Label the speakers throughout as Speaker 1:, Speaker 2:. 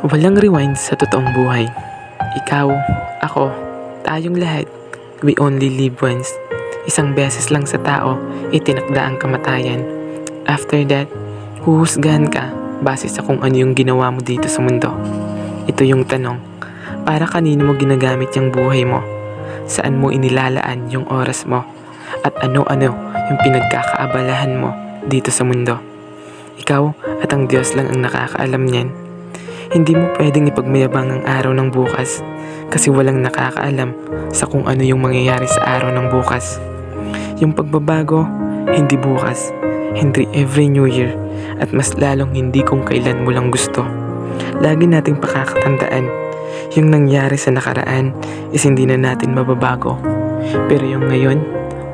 Speaker 1: Walang rewind sa totoong buhay. Ikaw, ako, tayong lahat, we only live once. Isang beses lang sa tao, itinakda ang kamatayan. After that, huhusgahan ka base sa kung ano yung ginawa mo dito sa mundo. Ito yung tanong, para kanino mo ginagamit yung buhay mo? Saan mo inilalaan yung oras mo? At ano-ano yung pinagkakaabalahan mo dito sa mundo? Ikaw at ang Diyos lang ang nakakaalam niyan. Hindi mo pwedeng ipagmayabang ang araw ng bukas kasi walang nakakaalam sa kung ano yung mangyayari sa araw ng bukas. Yung pagbabago, hindi bukas, hindi every New Year, at mas lalong hindi kung kailan mo lang gusto. Lagi nating pakakatandaan, yung nangyari sa nakaraan is hindi na natin mababago. Pero yung ngayon,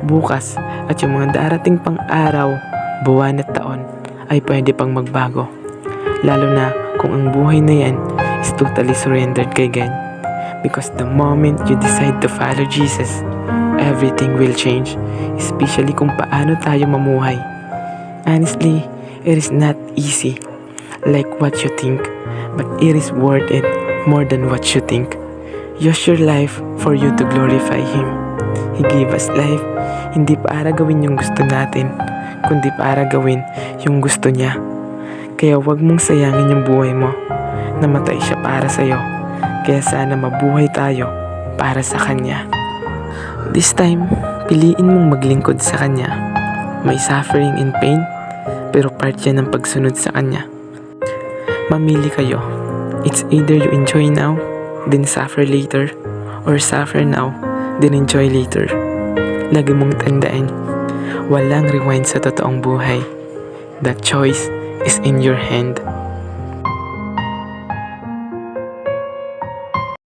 Speaker 1: bukas, at yung mga darating pang araw, buwan at taon ay pwede pang magbago. Lalo na kung ang buhay na yan is totally surrendered kay God. Because the moment you decide to follow Jesus, everything will change. Especially kung paano tayo mamuhay. Honestly, it is not easy like what you think, but it is worth it more than what you think. Use your life for you to glorify Him. He gave us life, hindi para gawin yung gusto natin, kundi para gawin yung gusto niya. Kaya huwag mong sayangin yung buhay mo. Namatay siya para sa'yo. Kaya sana mabuhay tayo para sa Kanya. This time, piliin mong maglingkod sa Kanya. May suffering and pain, pero part yan ng pagsunod sa Kanya. Mamili kayo. It's either you enjoy now, then suffer later, or suffer now, then enjoy later. Lagi mong tandaan, walang rewind sa totoong buhay. The choice is in your hand.